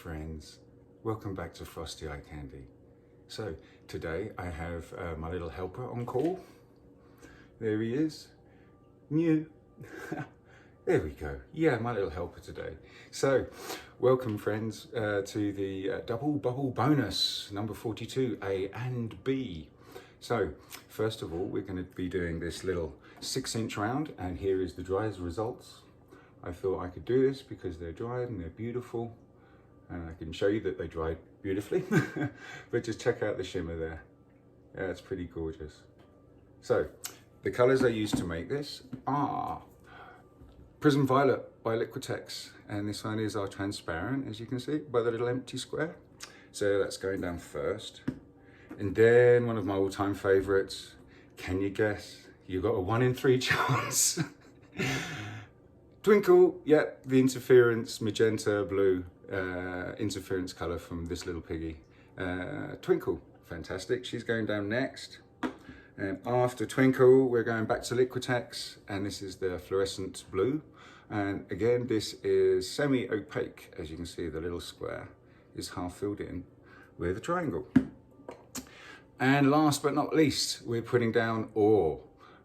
friends, welcome back to Frosty Eye Candy. So today I have my little helper on call. There he is, Mew. There we go, yeah, my little helper today. So welcome friends to the double bubble bonus number 42, A and B. So first of all we're going to be doing this little 6-inch round, and here is the dry's results. I thought I could do this because they're dried and they're beautiful, and I can show you that they dried beautifully. But just check out the shimmer there. Yeah, it's pretty gorgeous. So the colors I used to make this are Prism Violet by Liquitex, and this one is our transparent, as you can see by the little empty square. So that's going down first, and then one of my all-time favorites, can you guess? You got a 1 in 3 chance. Twinkle, yeah, the interference magenta blue interference color from this little piggy. Twinkle, fantastic, she's going down next. And after Twinkle, we're going back to Liquitex, and this is the fluorescent blue. And again, this is semi-opaque. As you can see, the little square is half filled in with a triangle. And last but not least, we're putting down Ore.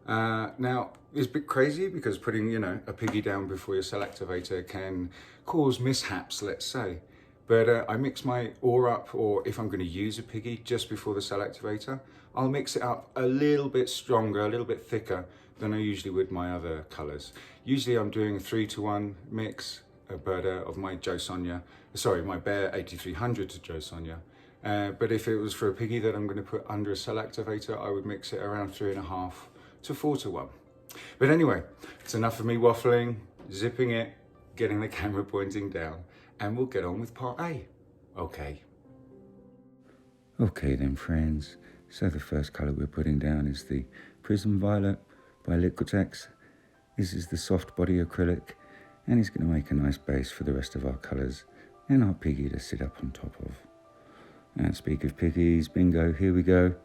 Now, it's a bit crazy because putting, a piggy down before your cell activator can cause mishaps, let's say. But I mix my Ore up, or if I'm going to use a piggy just before the cell activator, I'll mix it up a little bit stronger, a little bit thicker than I usually would my other colors. Usually I'm doing a 3-to-1 mix, of my Joe Sonia, my Bear 8300 to Joe Sonia. But if it was for a piggy that I'm going to put under a cell activator, I would mix it around 3.5 to 4-to-1. But anyway, it's enough of me waffling, zipping it, getting the camera pointing down, and we'll get on with part A. Okay then friends, so the first colour we're putting down is the Prism Violet by Liquitex. This is the soft body acrylic, and it's going to make a nice base for the rest of our colours and our piggy to sit up on top of. And speak of piggies, bingo, here we go.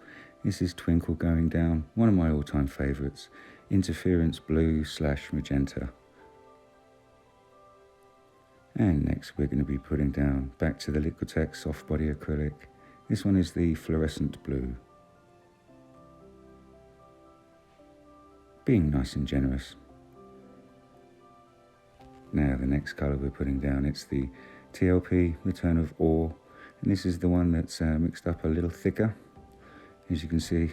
This is Twinkle going down, one of my all-time favourites, interference blue / magenta. And next we're going to be putting down back to the Liquitex soft body acrylic. This one is the fluorescent blue. Being nice and generous. Now the next colour we're putting down, it's the TLP Return of Ore, and this is the one that's mixed up a little thicker. As you can see,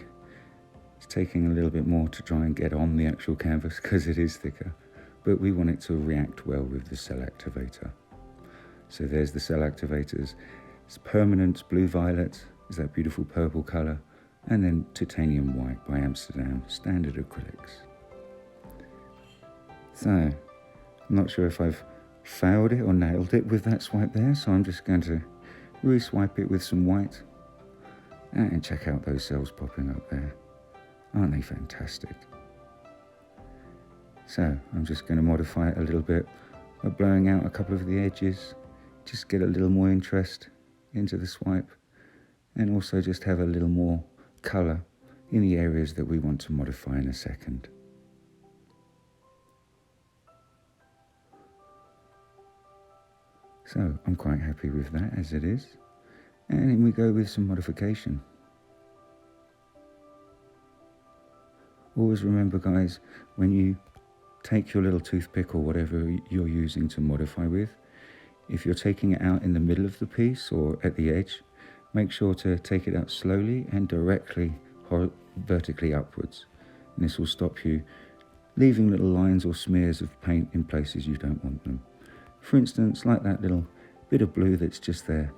it's taking a little bit more to try and get on the actual canvas because it is thicker, but we want it to react well with the cell activator. So there's the cell activators. It's Permanent Blue Violet, is that beautiful purple colour, and then Titanium White by Amsterdam, standard acrylics. So, I'm not sure if I've failed it or nailed it with that swipe there, so I'm just going to re-swipe it with some white. And check out those cells popping up there. Aren't they fantastic? So I'm just going to modify it a little bit by blowing out a couple of the edges. Just get a little more interest into the swipe, and also just have a little more colour in the areas that we want to modify in a second. So I'm quite happy with that as it is. And in we go with some modification. Always remember guys, when you take your little toothpick or whatever you're using to modify with, if you're taking it out in the middle of the piece or at the edge, make sure to take it out slowly and directly vertically upwards. And this will stop you leaving little lines or smears of paint in places you don't want them. For instance, like that little bit of blue that's just there.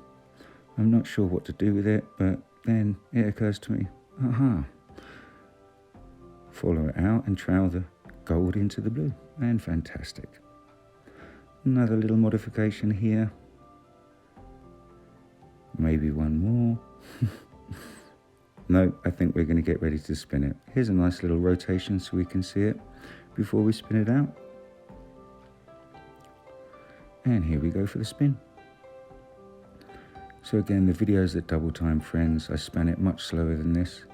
I'm not sure what to do with it, but then it occurs to me, aha. Follow it out and trail the gold into the blue, and fantastic. Another little modification here. Maybe one more. No, I think we're going to get ready to spin it. Here's a nice little rotation so we can see it before we spin it out. And here we go for the spin. So again, the video's at double time friends. I span it much slower than this.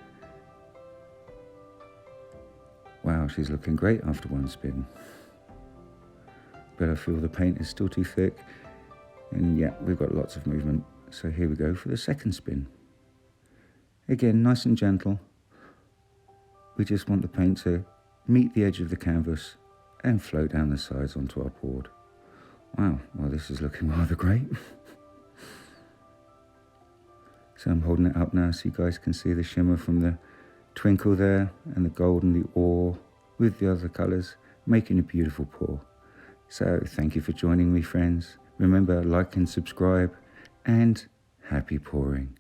Wow, she's looking great after one spin. But I feel the paint is still too thick. And yeah, we've got lots of movement. So here we go for the second spin. Again, nice and gentle. We just want the paint to meet the edge of the canvas and flow down the sides onto our board. Wow, well this is looking rather great. So I'm holding it up now so you guys can see the shimmer from the twinkle there and the gold and the ore with the other colours, making a beautiful pour. So thank you for joining me, friends. Remember, like and subscribe, and happy pouring.